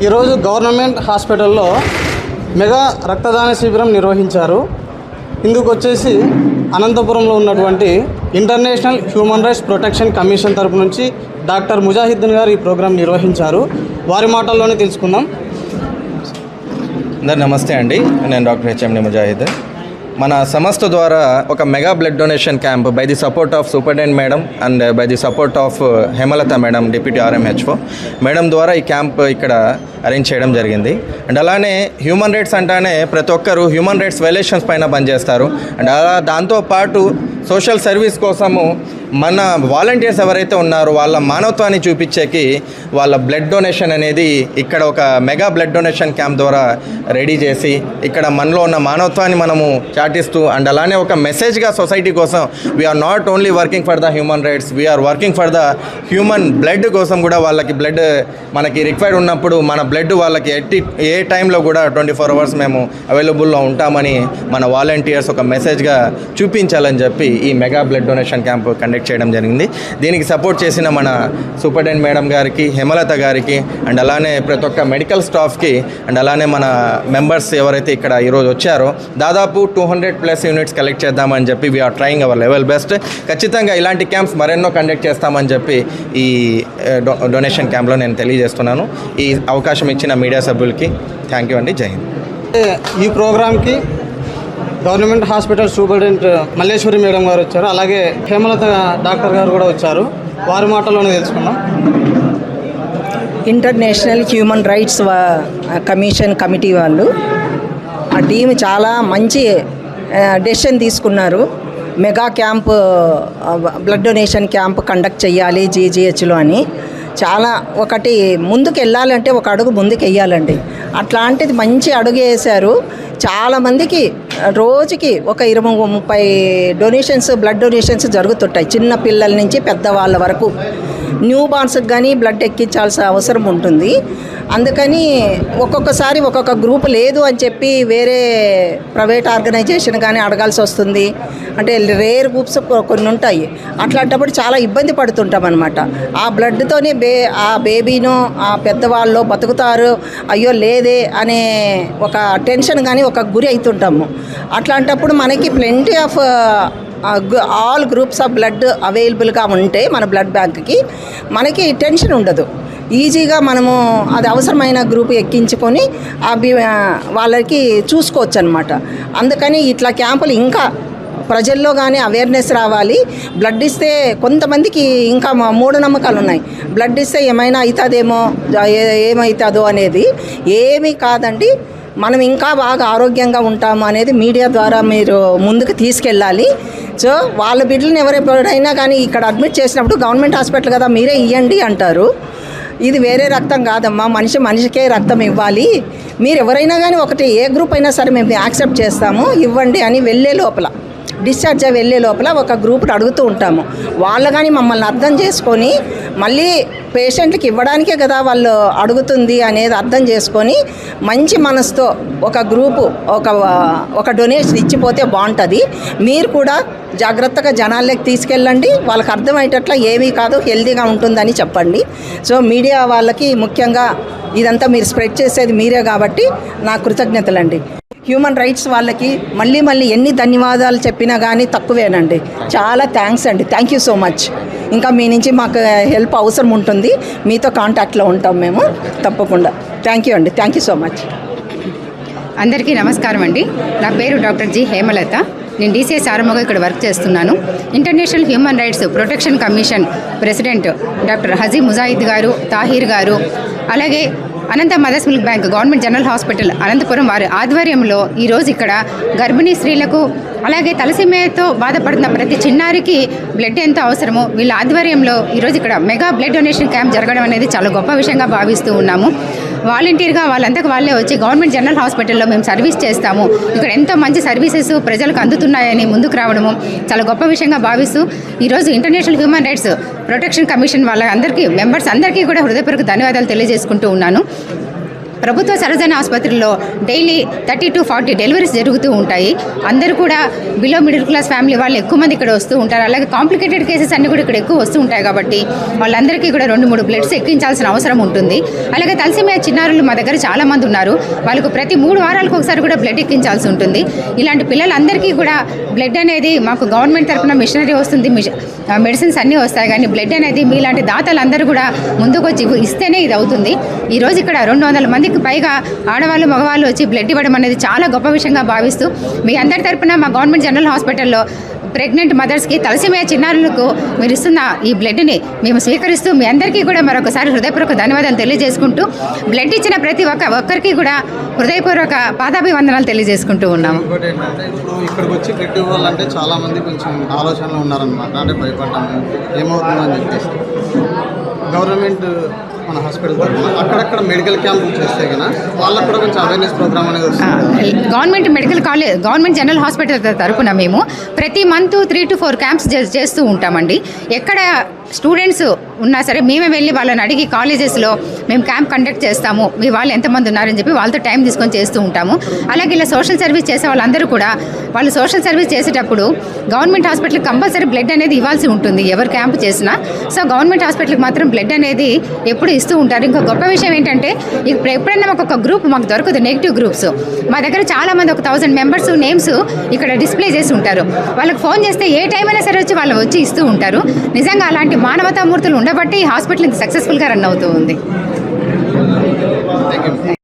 ఈరోజు గవర్నమెంట్ హాస్పిటల్లో మెగా రక్తదాన శిబిరం నిర్వహించారు. ఇందుకు వచ్చేసి అనంతపురంలో ఉన్నటువంటి international human rights protection commission తరపు నుంచి డాక్టర్ ముజాహిద్దీన్ గారు ఈ ప్రోగ్రాం నిర్వహించారు. వారి మాటల్లోనే తెలుసుకుందాం. అందరు నమస్తే అండి, నేను డాక్టర్ హెచ్ఎండి ముజాహిద్దీన్. మన సంస్థ ద్వారా ఒక mega blood donation camp by the support of superintendent madam and by the support of Hemalatha madam, deputy RMHO madam ద్వారా ఈ క్యాంప్ ఇక్కడ అరేంజ్ చేయడం జరిగింది. అండ్ అలానే హ్యూమన్ రైట్స్ అంటానే ప్రతి ఒక్కరు హ్యూమన్ రైట్స్ వైలేషన్స్ పైన పనిచేస్తారు. అండ్ అలా దాంతోపాటు సోషల్ సర్వీస్ కోసము మన వాలంటీర్స్ ఎవరైతే ఉన్నారో వాళ్ళ మానవత్వాన్ని చూపించేకి వాళ్ళ బ్లడ్ డొనేషన్ అనేది ఇక్కడ ఒక మెగా బ్లడ్ డొనేషన్ క్యాంప్ ద్వారా రెడీ చేసి ఇక్కడ మనలో ఉన్న మానవత్వాన్ని మనము చాటిస్తూ అండ్ అలానే ఒక మెసేజ్గా సొసైటీ కోసం we are not only working for the human rights, we are working for the human blood కోసం కూడా వాళ్ళకి బ్లడ్ మనకి రిక్వైర్డ్ ఉన్నప్పుడు మన బ్లడ్ వాళ్ళకి ఏ టైంలో కూడా 24 hours మేము అవైలబుల్లో ఉంటామని మన వాలంటీర్స్ ఒక మెసేజ్గా చూపించాలని చెప్పి ఈ mega blood donation camp conduct చేయడం జరిగింది. దీనికి సపోర్ట్ చేసిన మన సూపరింటెండెంట్ మేడం గారికి, హేమలత గారికి అండ్ అలానే ప్రతి ఒక్క మెడికల్ స్టాఫ్కి అండ్ అలానే మన మెంబర్స్ ఎవరైతే ఇక్కడ ఈరోజు వచ్చారో దాదాపు 200+ యూనిట్స్ కలెక్ట్ చేద్దామని చెప్పి we are trying our level best. ఖచ్చితంగా ఇలాంటి క్యాంప్స్ మరెన్నో కండక్ట్ చేస్తామని చెప్పి ఈ డొనేషన్ క్యాంప్లో నేను తెలియజేస్తున్నాను. ఈ అవకాశం ఇచ్చిన మీడియా సభ్యులకి థ్యాంక్ యూ అండి. జై హింద్. ఈ ప్రోగ్రాంకి government hospital superintendent Malleswari madam గారు వచ్చారు. అలాగే హేమలత డాక్టర్ గారు కూడా వచ్చారు. వారి మాటల్లోనే తెలుసుకున్నాం. International human rights commission committee వాళ్ళు ఆ టీం చాలా మంచి డెసిషన్ తీసుకున్నారు. Mega camp blood donation camp conduct చేయాలి GGHలో అని. చాలా ఒకటి ముందుకు వెళ్ళాలంటే ఒక అడుగు ముందుకు వెయ్యాలండి. అట్లాంటిది మంచి అడుగు వేశారు. చాలామందికి రోజుకి ఒక 20-30 డొనేషన్స్, బ్లడ్ డొనేషన్స్ జరుగుతుంటాయి. చిన్న పిల్లల నుంచి పెద్దవాళ్ళ వరకు న్యూ బార్న్స్కి కానీ బ్లడ్ ఎక్కించాల్సిన అవసరం ఉంటుంది. అందుకని ఒక్కొక్కసారి ఒక్కొక్క గ్రూప్ లేదు అని చెప్పి వేరే ప్రైవేట్ ఆర్గనైజేషన్ కానీ అడగాల్సి వస్తుంది. అంటే రేర్ గ్రూప్స్ కొన్ని ఉంటాయి. అట్లాంటప్పుడు చాలా ఇబ్బంది పడుతుంటాం అనమాట. ఆ బ్లడ్తోనే ఆ బేబీనో ఆ పెద్దవాళ్ళు బతుకుతారు, అయ్యో లేదే అనే ఒక టెన్షన్ కానీ ఒక గురి అవుతుంటాము. అట్లాంటప్పుడు మనకి plenty of all groups of blood అవైలబుల్గా ఉంటే మన బ్లడ్ బ్యాంక్కి మనకి టెన్షన్ ఉండదు. ఈజీగా మనము అది అవసరమైన గ్రూప్ ఎక్కించుకొని వాళ్ళకి చూసుకోవచ్చు అనమాట. అందుకని ఇట్లా క్యాంపులు ఇంకా ప్రజల్లో కానీ అవేర్నెస్ రావాలి. బ్లడ్ ఇస్తే కొంతమందికి ఇంకా మూఢనమ్మకాలు ఉన్నాయి. బ్లడ్ ఇస్తే ఏమైనా అవుతుందేమో, ఏమవుతుందో అనేది ఏమీ కాదండి. మనం ఇంకా బాగా ఆరోగ్యంగా ఉంటాము అనేది మీడియా ద్వారా మీరు ముందుకు తీసుకెళ్ళాలి. సో వాళ్ళ బిడ్డలను ఎవరైనా కానీ ఇక్కడ అడ్మిట్ చేసినప్పుడు గవర్నమెంట్ హాస్పిటల్ కదా మీరే ఇవ్వండి అంటారు. ఇది వేరే రక్తం కాదమ్మా, మనిషికే రక్తం ఇవ్వాలి. మీరు ఎవరైనా కానీ ఒకటి ఏ గ్రూప్ అయినా సరే మేము యాక్సెప్ట్ చేస్తాము, ఇవ్వండి అని డిశ్చార్జ్ అయ్యి వెళ్ళే లోపల ఒక గ్రూప్ని అడుగుతూ ఉంటాము. వాళ్ళు కానీ మమ్మల్ని అర్థం చేసుకొని మళ్ళీ పేషెంట్కి ఇవ్వడానికే కదా వాళ్ళు అడుగుతుంది అనేది అర్థం చేసుకొని మంచి మనసుతో ఒక గ్రూపు ఒక డొనేషన్ ఇచ్చిపోతే బాగుంటుంది. మీరు కూడా జాగ్రత్తగా జనాల్లోకి తీసుకెళ్ళండి. వాళ్ళకి అర్థమయ్యేటట్ల ఏమీ కాదు, హెల్తీగా ఉంటుందని చెప్పండి. సో మీడియా వాళ్ళకి ముఖ్యంగా ఇదంతా మీరు స్ప్రెడ్ చేసేది మీరే కాబట్టి నా కృతజ్ఞతలండి. హ్యూమన్ రైట్స్ వాళ్ళకి మళ్ళీ ఎన్ని ధన్యవాదాలు చెప్పినా కానీ తక్కువేనండి. చాలా థ్యాంక్స్ అండి. Thank you so much. ఇంకా మీ నుంచి మాకు హెల్ప్ అవసరం ఉంటుంది. మీతో కాంటాక్ట్లో ఉంటాం మేము తప్పకుండా. థ్యాంక్ యూ అండి. Thank you so much. అందరికీ నమస్కారం అండి. నా పేరు డాక్టర్ జి హేమలత. నేను DCS RMOగా ఇక్కడ వర్క్ చేస్తున్నాను. International human rights protection commission president doctor Haji Mujahid గారు, తాహిర్ గారు, అలాగే Anantha mother's milk bank government general hospital Anantapur వారి ఆధ్వర్యంలో ఈరోజు ఇక్కడ గర్భిణీ స్త్రీలకు అలాగే తలసీమియాతో బాధపడుతున్న ప్రతి చిన్నారికి బ్లడ్ ఎంత అవసరమో వీళ్ళ ఆధ్వర్యంలో ఈరోజు ఇక్కడ మెగా బ్లడ్ డొనేషన్ క్యాంప్ జరగడం అనేది చాలా గొప్ప విషయంగా భావిస్తూ ఉన్నాము. వాలంటీర్గా వాళ్ళంతకు వాళ్ళే వచ్చి గవర్నమెంట్ జనరల్ హాస్పిటల్లో మేము సర్వీస్ చేస్తాము, ఇక్కడ ఎంతో మంచి సర్వీసెస్ ప్రజలకు అందుతున్నాయని ముందుకు రావడము చాలా గొప్ప విషయంగా భావిస్తూ ఈరోజు international human rights protection commission వాళ్ళందరికీ మెంబర్స్ అందరికీ కూడా హృదయపూర్వక ధన్యవాదాలు తెలియజేసుకుంటూ ఉన్నాను. ప్రభుత్వ సర్వజన ఆసుపత్రిలో డైలీ 30 to 40 డెలివరీస్ జరుగుతూ ఉంటాయి. అందరూ కూడా బిలో మిడిల్ క్లాస్ ఫ్యామిలీ వాళ్ళు ఎక్కువ మంది ఇక్కడ వస్తూ ఉంటారు. అలాగే కాంప్లికేటెడ్ కేసెస్ అన్నీ కూడా ఇక్కడ ఎక్కువ వస్తూ ఉంటాయి కాబట్టి వాళ్ళందరికీ కూడా 2-3 బ్లడ్స్ ఎక్కించాల్సిన అవసరం ఉంటుంది. అలాగే తలసేమియా చిన్నారులు మా దగ్గర చాలామంది ఉన్నారు. వాళ్ళకు ప్రతి 3 వారాలకు ఒకసారి కూడా బ్లడ్ ఎక్కించాల్సి ఉంటుంది. ఇలాంటి పిల్లలందరికీ కూడా బ్లడ్ అనేది మాకు గవర్నమెంట్ తరఫున మిషనరీ వస్తుంది, మెడిసిన్స్ అన్నీ వస్తాయి. కానీ బ్లడ్ అనేది మీలాంటి దాతలందరూ కూడా ముందుకు వచ్చి ఇస్తేనే ఇది అవుతుంది. ఈరోజు ఇక్కడ 200 మందికి పైగా ఆడవాళ్ళు మగవాళ్ళు వచ్చి బ్లడ్ ఇవ్వడం అనేది చాలా గొప్ప విషయంగా భావిస్తూ మీ అందరి తరపున మా గవర్నమెంట్ జనరల్ హాస్పిటల్లో ప్రెగ్నెంట్ మదర్స్కి తలసేమియా చిన్నారులకు మీరు ఇస్తున్న ఈ బ్లడ్ని మేము స్వీకరిస్తూ మీ అందరికీ కూడా మరొకసారి హృదయపూర్వక ధన్యవాదాలు తెలియజేసుకుంటూ బ్లడ్ ఇచ్చిన ప్రతి ఒక్కరికి కూడా హృదయపూర్వక పాదాభివందనాలు తెలియజేసుకుంటూ ఉన్నాము. ఇంకోటి ఏంటంటే ఇప్పుడు ఇక్కడికి వచ్చి బ్లడ్ ఇవ్వాలంటే చాలామంది కొంచెం ఆలోచనలో ఉన్నారనమాట. అంటే భయపడ్డాము ఏమవుతుందని చెప్పేసి గవర్నమెంట్ మన హాస్పిటల్ తరఫున అక్కడక్కడ మెడికల్ క్యాంప్ చేస్తే కన్నా వాళ్ళకు కూడా కొంచెం అవేర్నెస్ ప్రోగ్రామ్ అనేది వస్తుంది. గవర్నమెంట్ జనరల్ హాస్పిటల్ తరఫున మేము ప్రతి మంత్ 3 to 4 క్యాంప్స్ చేస్తూ ఉంటామండి. ఎక్కడ స్టూడెంట్స్ ఉన్నా సరే మేమే వెళ్ళి వాళ్ళని అడిగి కాలేజెస్లో మేము క్యాంప్ కండక్ట్ చేస్తాము. మీ వాళ్ళు ఎంతమంది ఉన్నారని చెప్పి వాళ్ళతో టైం తీసుకొని చేస్తూ ఉంటాము. అలాగే ఇలా సోషల్ సర్వీస్ చేసే వాళ్ళందరూ కూడా వాళ్ళు సోషల్ సర్వీస్ చేసేటప్పుడు గవర్నమెంట్ హాస్పిటల్కి కంపల్సరీ బ్లడ్ అనేది ఇవ్వాల్సి ఉంటుంది ఎవరు క్యాంప్ చేసినా. సో గవర్నమెంట్ హాస్పిటల్కి మాత్రం బ్లడ్ అనేది ఎప్పుడు ఇస్తూ ఉంటారు. ఇంకో గొప్ప విషయం ఏంటంటే ఇప్పుడు ఎప్పుడైనా మాకు ఒక గ్రూప్ మాకు దొరకదు, నెగిటివ్ గ్రూప్స్. మా దగ్గర చాలామంది 1000 మెంబర్స్ నేమ్స్ ఇక్కడ డిస్ప్లే చేసి ఉంటారు. వాళ్ళకి ఫోన్ చేస్తే ఏ టైం అయినా సరే వచ్చి వాళ్ళు వచ్చి ఇస్తూ ఉంటారు. నిజంగా అలాంటి మానవతామూర్తులు ఉండబట్టి ఈ హాస్పిటల్ ఇంత సక్సెస్ఫుల్గా రన్ అవుతూ ఉంది.